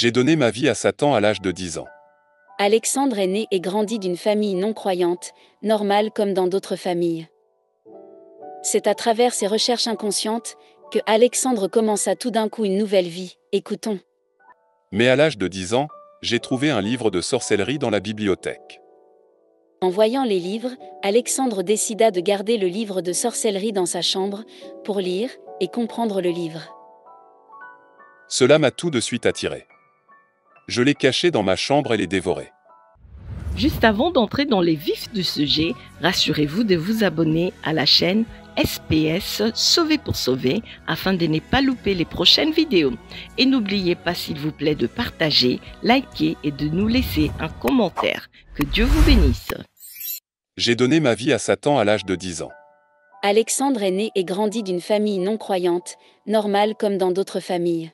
J'ai donné ma vie à Satan à l'âge de 10 ans. Alexandre est né et grandi d'une famille non croyante, normale comme dans d'autres familles. C'est à travers ses recherches inconscientes que Alexandre commença tout d'un coup une nouvelle vie. Écoutons. Mais à l'âge de 10 ans, j'ai trouvé un livre de sorcellerie dans la bibliothèque. En voyant les livres, Alexandre décida de garder le livre de sorcellerie dans sa chambre pour lire et comprendre le livre. Cela m'a tout de suite attiré. Je l'ai caché dans ma chambre et l'ai dévoré. Juste avant d'entrer dans les vifs du sujet, rassurez-vous de vous abonner à la chaîne SPS Sauver pour Sauver afin de ne pas louper les prochaines vidéos. Et n'oubliez pas s'il vous plaît de partager, liker et de nous laisser un commentaire. Que Dieu vous bénisse. J'ai donné ma vie à Satan à l'âge de 10 ans. Alexandre est né et grandi d'une famille non croyante, normale comme dans d'autres familles.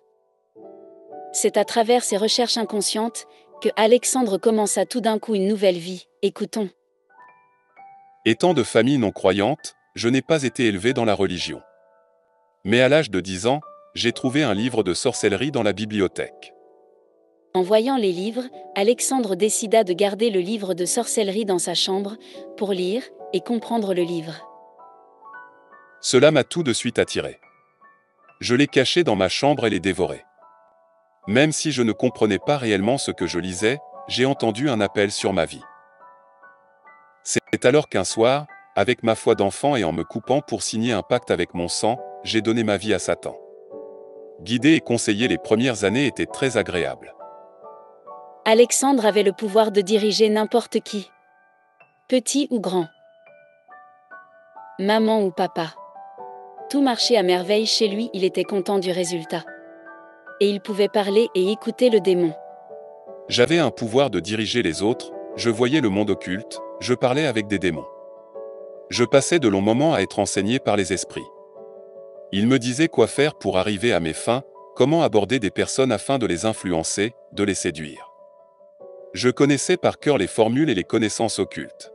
C'est à travers ses recherches inconscientes que Alexandre commença tout d'un coup une nouvelle vie. Écoutons. Étant de famille non croyante, je n'ai pas été élevé dans la religion. Mais à l'âge de 10 ans, j'ai trouvé un livre de sorcellerie dans la bibliothèque. En voyant les livres, Alexandre décida de garder le livre de sorcellerie dans sa chambre pour lire et comprendre le livre. Cela m'a tout de suite attiré. Je l'ai caché dans ma chambre et l'ai dévoré. Même si je ne comprenais pas réellement ce que je lisais, j'ai entendu un appel sur ma vie. C'est alors qu'un soir, avec ma foi d'enfant et en me coupant pour signer un pacte avec mon sang, j'ai donné ma vie à Satan. Guider et conseiller les premières années était très agréable. Alexandre avait le pouvoir de diriger n'importe qui. Petit ou grand. Maman ou papa. Tout marchait à merveille chez lui, il était content du résultat. Et il pouvait parler et écouter le démon. J'avais un pouvoir de diriger les autres, je voyais le monde occulte, je parlais avec des démons. Je passais de longs moments à être enseigné par les esprits. Ils me disaient quoi faire pour arriver à mes fins, comment aborder des personnes afin de les influencer, de les séduire. Je connaissais par cœur les formules et les connaissances occultes.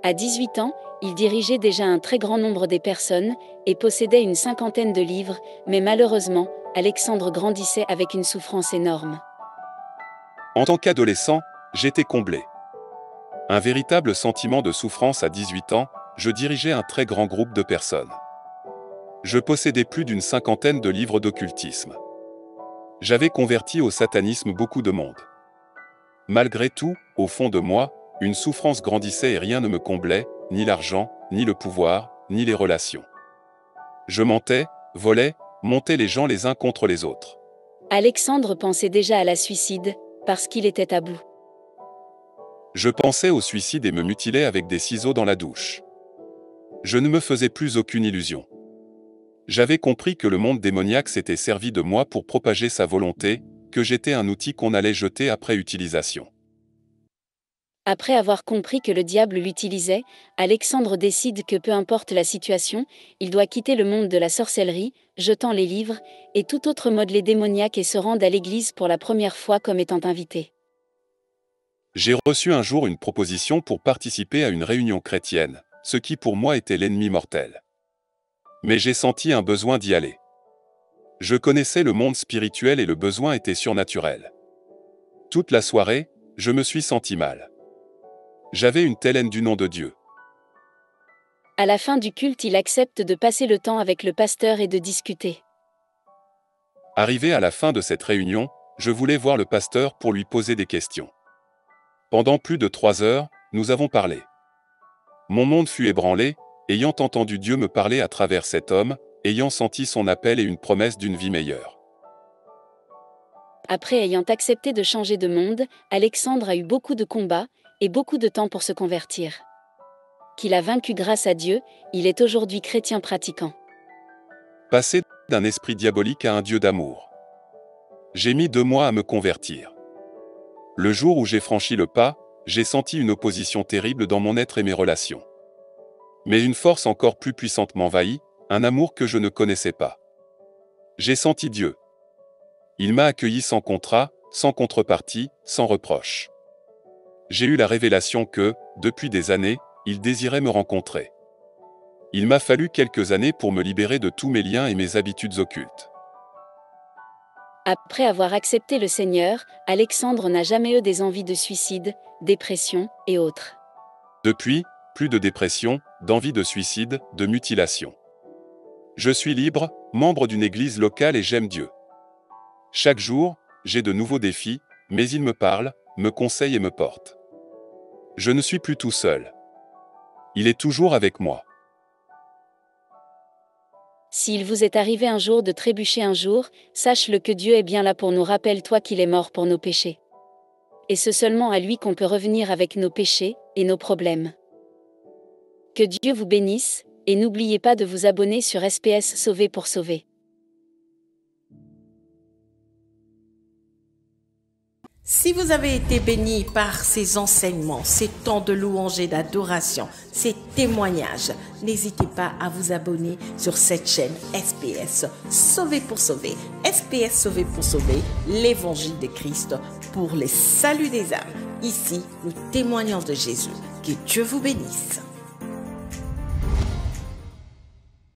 À 18 ans, il dirigeait déjà un très grand nombre des personnes et possédait une cinquantaine de livres, mais malheureusement, Alexandre grandissait avec une souffrance énorme. En tant qu'adolescent, j'étais comblé. Un véritable sentiment de souffrance à 18 ans, je dirigeais un très grand groupe de personnes. Je possédais plus d'une cinquantaine de livres d'occultisme. J'avais converti au satanisme beaucoup de monde. Malgré tout, au fond de moi, une souffrance grandissait et rien ne me comblait, ni l'argent, ni le pouvoir, ni les relations. Je mentais, volais, montais les gens les uns contre les autres. Alexandre pensait déjà à la suicide, parce qu'il était à bout. Je pensais au suicide et me mutilais avec des ciseaux dans la douche. Je ne me faisais plus aucune illusion. J'avais compris que le monde démoniaque s'était servi de moi pour propager sa volonté, que j'étais un outil qu'on allait jeter après utilisation. Après avoir compris que le diable l'utilisait, Alexandre décide que peu importe la situation, il doit quitter le monde de la sorcellerie, jetant les livres, et tout autre modelé démoniaque et se rendre à l'église pour la première fois comme étant invité. J'ai reçu un jour une proposition pour participer à une réunion chrétienne, ce qui pour moi était l'ennemi mortel. Mais j'ai senti un besoin d'y aller. Je connaissais le monde spirituel et le besoin était surnaturel. Toute la soirée, je me suis senti mal. J'avais une telle haine du nom de Dieu. À la fin du culte, il accepte de passer le temps avec le pasteur et de discuter. Arrivé à la fin de cette réunion, je voulais voir le pasteur pour lui poser des questions. Pendant plus de 3 heures, nous avons parlé. Mon monde fut ébranlé, ayant entendu Dieu me parler à travers cet homme, ayant senti son appel et une promesse d'une vie meilleure. Après ayant accepté de changer de monde, Alexandre a eu beaucoup de combats et beaucoup de temps pour se convertir. Qu'il a vaincu grâce à Dieu, il est aujourd'hui chrétien pratiquant. Passer d'un esprit diabolique à un Dieu d'amour. J'ai mis 2 mois à me convertir. Le jour où j'ai franchi le pas, j'ai senti une opposition terrible dans mon être et mes relations. Mais une force encore plus puissante m'envahit, un amour que je ne connaissais pas. J'ai senti Dieu. Il m'a accueilli sans contrat, sans contrepartie, sans reproche. J'ai eu la révélation que, depuis des années, il désirait me rencontrer. Il m'a fallu quelques années pour me libérer de tous mes liens et mes habitudes occultes. Après avoir accepté le Seigneur, Alexandre n'a jamais eu des envies de suicide, dépression et autres. Depuis, plus de dépression, d'envie de suicide, de mutilation. Je suis libre, membre d'une église locale et j'aime Dieu. Chaque jour, j'ai de nouveaux défis, mais il me parle, me conseille et me porte. Je ne suis plus tout seul. Il est toujours avec moi. S'il vous est arrivé un jour de trébucher un jour, sache-le que Dieu est bien là pour nous. Rappelle-toi qu'il est mort pour nos péchés. Et c'est seulement à lui qu'on peut revenir avec nos péchés et nos problèmes. Que Dieu vous bénisse, et n'oubliez pas de vous abonner sur SPS Sauver pour sauver. Si vous avez été béni par ces enseignements, ces temps de louange et d'adoration, ces témoignages, n'hésitez pas à vous abonner sur cette chaîne SPS Sauver pour sauver. SPS Sauver pour sauver, l'évangile de Christ pour les saluts des âmes. Ici, nous témoignons de Jésus. Que Dieu vous bénisse.